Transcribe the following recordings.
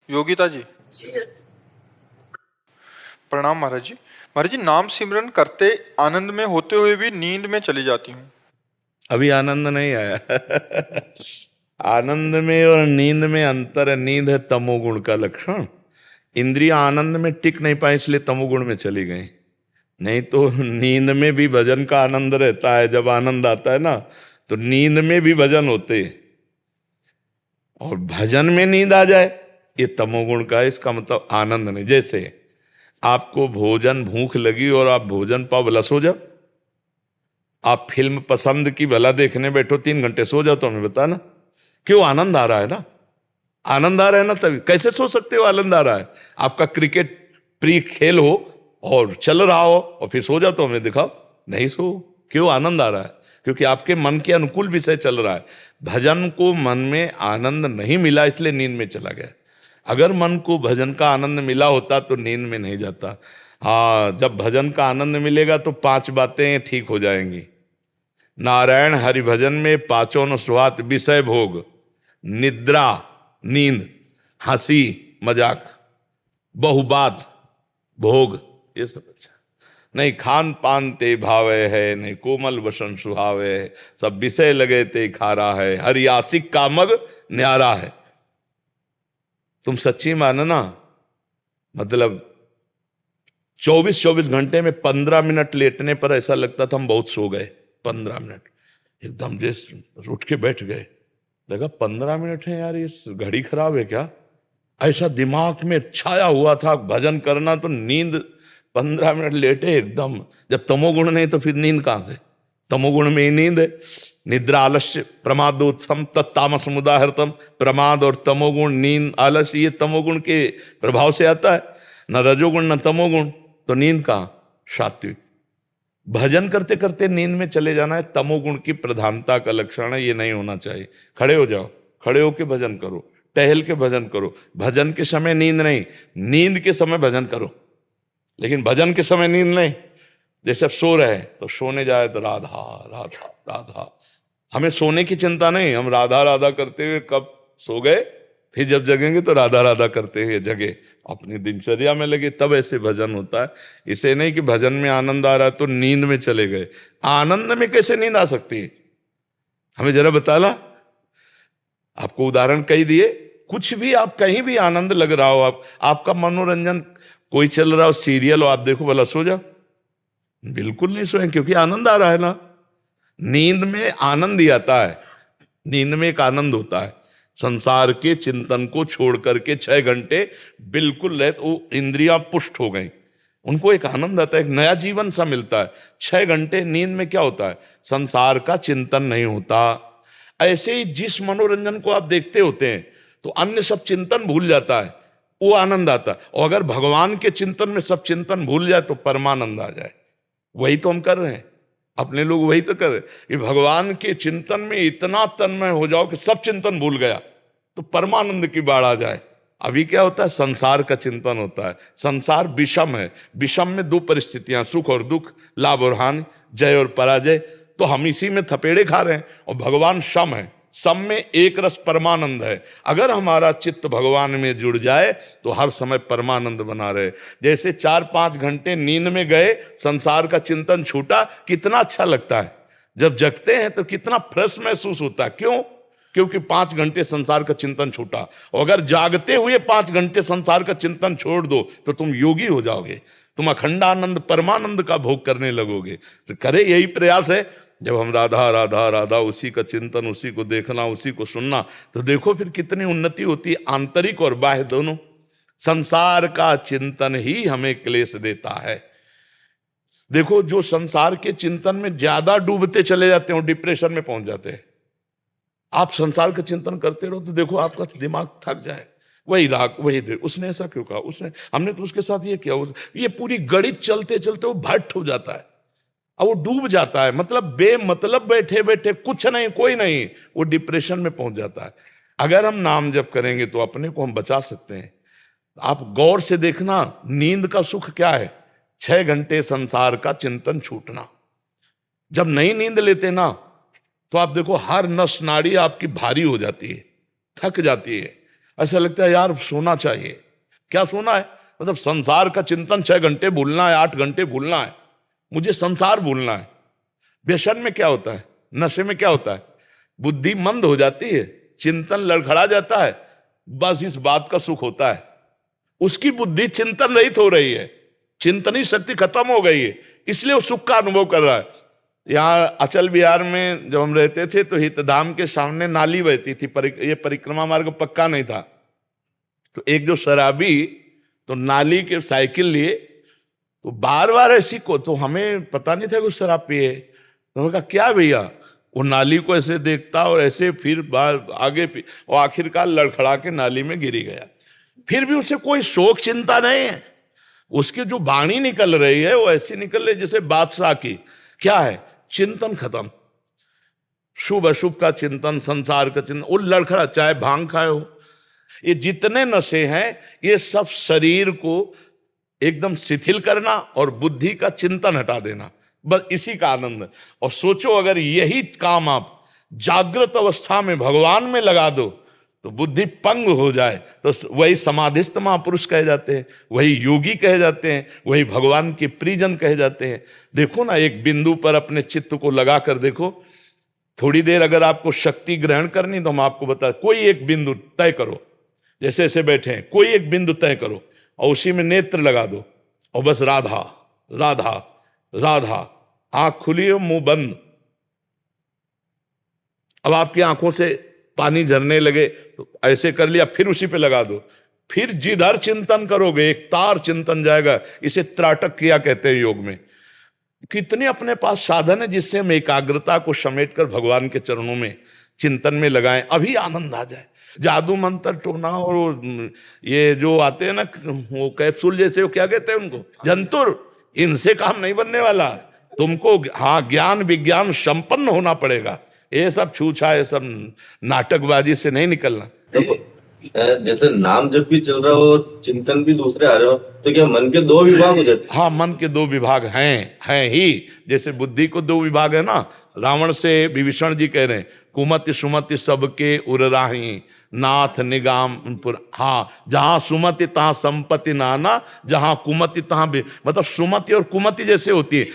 योगिता जी, प्रणाम महाराज जी। महाराज जी, नाम सिमरन करते आनंद में होते हुए भी नींद में चली जाती हूँ। अभी आनंद नहीं आया। आनंद में और नींद में अंतर है। नींद है तमोगुण का लक्षण। इंद्रियां आनंद में टिक नहीं पाए इसलिए तमोगुण में चली गई। नहीं तो नींद में भी भजन का आनंद रहता है। जब आनंद आता है ना तो नींद में भी भजन होते हैं। और भजन में नींद आ जाए ये तमोगुण का है। इसका मतलब आनंद नहीं। जैसे आपको भोजन भूख लगी और आप भोजन पाव भला सो जाओ। आप फिल्म पसंद की भला देखने बैठो 3 घंटे सो जाओ तो हमें बताना क्यों। आनंद आ रहा है ना। आनंद आ रहा है ना तभी। कैसे सो सकते हो आनंद आ रहा है। आपका क्रिकेट प्रिय खेल हो और चल रहा हो और फिर सो जाओ तो हमें दिखाओ। नहीं सो। क्यों। आनंद आ रहा है क्योंकि आपके मन के अनुकूल विषय चल रहा है। भजन को मन में आनंद नहीं मिला इसलिए नींद में चला गया। अगर मन को भजन का आनंद मिला होता तो नींद में नहीं जाता। हाँ, जब भजन का आनंद मिलेगा तो 5 बातें ठीक हो जाएंगी। नारायण हरि भजन में पांचों न सुहात विषय भोग, निद्रा नींद, हंसी मजाक, बहुबात भोग, ये सब अच्छा। नहीं खान पान ते भावे है, नहीं कोमल वसन सुहावे है, सब विषय लगे ते खारा है, हरि आशिक कामग न्यारा है। तुम सच्ची मानना, मतलब 24 घंटे में 15 मिनट लेटने पर ऐसा लगता था हम बहुत सो गए। 15 मिनट एकदम जैसे उठ के बैठ गए। लगा 15 मिनट है यार, इस घड़ी खराब है क्या। ऐसा दिमाग में छाया हुआ था भजन करना। तो नींद 15 मिनट लेटे एकदम। जब तमोगुण नहीं तो फिर नींद कहां से। तमोगुण में ही नींद है। निद्रा आलस्य प्रमादोत्थम तत्तामस मुदाहृतम। प्रमाद और तमोगुण, नींद आलस्य, ये तमोगुण के प्रभाव से आता है। न रजोगुण न तमोगुण। तो नींद कहां। सात्विक। भजन करते करते नींद में चले जाना है तमोगुण की प्रधानता का लक्षण है। ये नहीं होना चाहिए। खड़े हो जाओ, खड़े होके भजन करो, टहल के भजन करो। भजन के समय नींद नहीं, नींद के समय भजन करो। लेकिन भजन के समय नींद नहीं। जैसे अब सो रहे हैं तो सोने जाए तो राधा राधा राधा। हमें सोने की चिंता नहीं। हम राधा राधा करते हुए कब सो गए, फिर जब जगेंगे तो राधा राधा करते हुए जगे, अपनी दिनचर्या में लगे, तब ऐसे भजन होता है। इसे नहीं कि भजन में आनंद आ रहा है तो नींद में चले गए। आनंद में कैसे नींद आ सकती है, हमें जरा बताना। आपको उदाहरण कही दिए। कुछ भी आप कहीं भी आनंद लग रहा हो, आपका मनोरंजन कोई चल रहा हो, सीरियल हो, आप देखो भला सो जाओ। बिल्कुल नहीं सोए क्योंकि आनंद आ रहा है ना। नींद में आनंद ही आता है। नींद में एक आनंद होता है। संसार के चिंतन को छोड़ करके 6 घंटे बिल्कुल रहे तो इंद्रियां पुष्ट हो गई। उनको एक आनंद आता है, एक नया जीवन सा मिलता है। 6 घंटे नींद में क्या होता है, संसार का चिंतन नहीं होता। ऐसे ही जिस मनोरंजन को आप देखते होते हैं तो अन्य सब चिंतन भूल जाता है, वो आनंद आता है। और अगर भगवान के चिंतन में सब चिंतन भूल जाए तो परमानंद आ जाए। वही तो हम कर रहे हैं। अपने लोग वही तो कर रहे कि भगवान के चिंतन में इतना तन्मय हो जाओ कि सब चिंतन भूल गया तो परमानंद की बाढ़ आ जाए। अभी क्या होता है, संसार का चिंतन होता है। संसार विषम है। विषम में 2 परिस्थितियां, सुख और दुख, लाभ और हानि, जय और पराजय। तो हम इसी में थपेड़े खा रहे हैं। और भगवान सम है। सम में एक रस परमानंद है। अगर हमारा चित्त भगवान में जुड़ जाए तो हर समय परमानंद बना रहे। जैसे 4-5 घंटे नींद में गए, संसार का चिंतन छूटा, कितना अच्छा लगता है। जब जगते हैं तो कितना फ्रेश महसूस होता है। क्यों, क्योंकि 5 घंटे संसार का चिंतन छूटा। और अगर जागते हुए 5 घंटे संसार का चिंतन छोड़ दो तो तुम योगी हो जाओगे। तुम अखंडानंद परमानंद का भोग करने लगोगे। तो करे यही प्रयास है। जब हम राधा राधा राधा, उसी का चिंतन, उसी को देखना, उसी को सुनना, तो देखो फिर कितनी उन्नति होती है, आंतरिक और बाह्य दोनों। संसार का चिंतन ही हमें क्लेश देता है। देखो जो संसार के चिंतन में ज्यादा डूबते चले जाते हैं, डिप्रेशन में पहुंच जाते हैं। आप संसार का चिंतन करते रहो तो देखो आपका दिमाग थक जाए। वही राग, वही देर, उसने ऐसा क्यों कहा, उसने, हमने तो उसके साथ ये किया, ये पूरी गणित चलते चलते वो भट्ट हो जाता है। अब वो डूब जाता है। मतलब बेमतलब बैठे बैठे कुछ नहीं, कोई नहीं, वो डिप्रेशन में पहुंच जाता है। अगर हम नाम जप करेंगे तो अपने को हम बचा सकते हैं। आप गौर से देखना, नींद का सुख क्या है। 6 घंटे संसार का चिंतन छूटना। जब नई नींद लेते ना तो आप देखो हर नस नाड़ी आपकी भारी हो जाती है, थक जाती है। ऐसा लगता है यार सोना चाहिए। क्या सोना है? मतलब संसार का चिंतन 6 घंटे भूलना है, 8 घंटे भूलना है, मुझे संसार भूलना है। व्यसन में क्या होता है, नशे में क्या होता है, बुद्धि मंद हो जाती है, चिंतन लड़खड़ा जाता है, बस इस बात का सुख होता है। उसकी बुद्धि चिंतन रहित हो रही है, चिंतनी शक्ति खत्म हो गई है, इसलिए वो सुख का अनुभव कर रहा है। यहाँ अचल बिहार में जब हम रहते थे तो हितधाम के सामने नाली बहती थी, ये परिक्रमा मार्ग पक्का नहीं था। तो एक जो शराबी तो नाली के साइकिल लिए, तो बार बार ऐसी को, तो हमें पता नहीं था कि शराब पिए। तो उन्होंने कहा क्या भैया, वो नाली को ऐसे देखता और ऐसे फिर बार आगे और आखिरकार लड़खड़ा के नाली में गिरी गया। फिर भी उसे कोई शोक चिंता नहीं है, उसकी जो वाणी निकल रही है वो ऐसी निकल रही जैसे बादशाह की। क्या है? चिंतन खत्म, शुभ अशुभ का चिंतन, संसार का चिंतन, वो लड़खड़ा, चाहे भांग खाए हो। ये जितने नशे हैं ये सब शरीर को एकदम शिथिल करना और बुद्धि का चिंतन हटा देना, बस इसी का आनंद है। और सोचो अगर यही काम आप जागृत अवस्था में भगवान में लगा दो तो बुद्धि पंग हो जाए, तो वही समाधिस्थ महापुरुष कहे जाते हैं, वही योगी कहे जाते हैं, वही भगवान के प्रियजन कहे जाते हैं। देखो ना, एक बिंदु पर अपने चित्त को लगा कर देखो। थोड़ी देर अगर आपको शक्ति ग्रहण करनी तो हम आपको बता, कोई एक बिंदु तय करो, जैसे ऐसे बैठे हैं, कोई एक बिंदु तय करो और उसी में नेत्र लगा दो और बस राधा राधा राधा, आंख खुली हो मुंह बंद। अब आपकी आंखों से पानी झरने लगे तो ऐसे कर लिया, फिर उसी पे लगा दो, फिर जिधर चिंतन करोगे एक तार चिंतन जाएगा। इसे त्राटक क्रिया कहते हैं योग में। कितने अपने पास साधन है जिससे हम एकाग्रता को समेट कर भगवान के चरणों में चिंतन में लगाएं, अभी आनंद आ जाए। जादू मंत्र टोना और ये जो आते हैं ना वो कैप्सूल जैसे, वो क्या कहते हैं उनको, जंतुर, इनसे काम नहीं बनने वाला। तुमको हाँ ज्ञान विज्ञान संपन्न होना पड़ेगा। ये सब छूछा, ये सब नाटकबाजी से नहीं निकलना। देखो जैसे नाम जब भी चल रहा हो, चिंतन भी दूसरे आ रहे हो, तो क्या मन के 2 विभाग हो जाते? हाँ, मन के 2 विभाग हैं ही। जैसे बुद्धि को 2 विभाग है ना, रावण से विभीषण जी कह रहे हैं, कुमति सुमति सबके उरराही नाथ निगामपुर। हाँ, जहां सुमति तहां संपत्ति नाना, जहां कुमति तहां मतलब सुमति और कुमति जैसे होती है।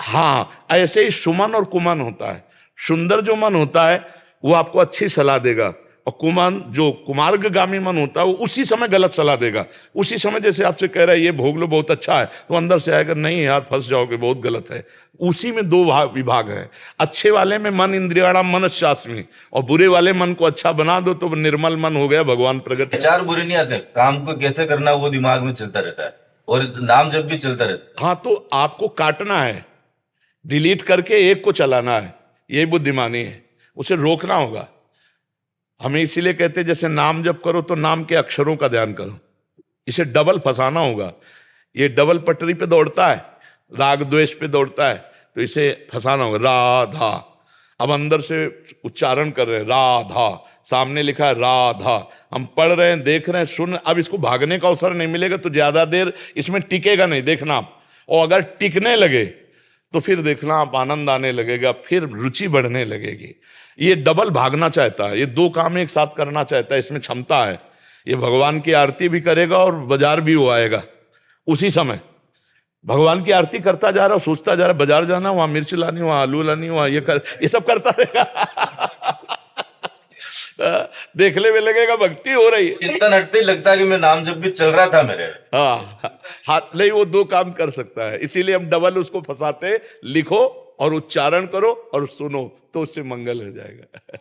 हाँ, ऐसे ही सुमन और कुमन होता है। सुंदर जो मन होता है वो आपको अच्छी सलाह देगा, और कुमन जो कुमार्गगामी मन होता है वो उसी समय गलत सलाह देगा। उसी समय जैसे आपसे कह रहा है ये भोग लो बहुत अच्छा है, तो अंदर से आएगा नहीं यार फंस जाओगे, बहुत गलत है। उसी में 2 विभाग है। अच्छे वाले में मन इंद्रियाणाम मनश्चास्मि, और बुरे वाले मन को अच्छा बना दो तो निर्मल मन हो गया, भगवान प्रगट। विचार बुरे नहीं आते, काम को कैसे करना वो दिमाग में चलता रहता है, और नाम जब भी चलता रहता है। हाँ, तो आपको काटना है, डिलीट करके एक को चलाना है, ये बुद्धिमानी है। उसे रोकना होगा। हमें इसीलिए कहते हैं जैसे नाम जप करो तो नाम के अक्षरों का ध्यान करो, इसे डबल फंसाना होगा। ये डबल पटरी पे दौड़ता है, राग द्वेष पे दौड़ता है, तो इसे फंसाना होगा। राधा, अब अंदर से उच्चारण कर रहे हैं राधा, सामने लिखा है राधा, हम पढ़ रहे हैं, देख रहे हैं, सुन। अब इसको भागने का अवसर नहीं मिलेगा तो ज्यादा देर इसमें टिकेगा नहीं, देखना आप। और अगर टिकने लगे तो फिर देखना आप आनंद आने लगेगा, फिर रुचि बढ़ने लगेगी। ये डबल भागना चाहता है, ये 2 काम एक साथ करना चाहता है, इसमें क्षमता है। ये भगवान की आरती भी करेगा और बाजार भी वो आएगा उसी समय। भगवान की आरती करता जा रहा, सोचता जा रहा बाजार जाना, वहां मिर्च लानी, वहां आलू लानी, वहां ये सब करता रहेगा। देखने में लगेगा भक्ति हो रही है, चिंतन हटते ही लगता है कि मैं नाम जब भी चल रहा था मेरे। हाँ, हाथ नहीं, वो 2 काम कर सकता है, इसीलिए हम डबल उसको फंसाते। लिखो और उच्चारण करो और सुनो तो उससे मंगल हो जाएगा।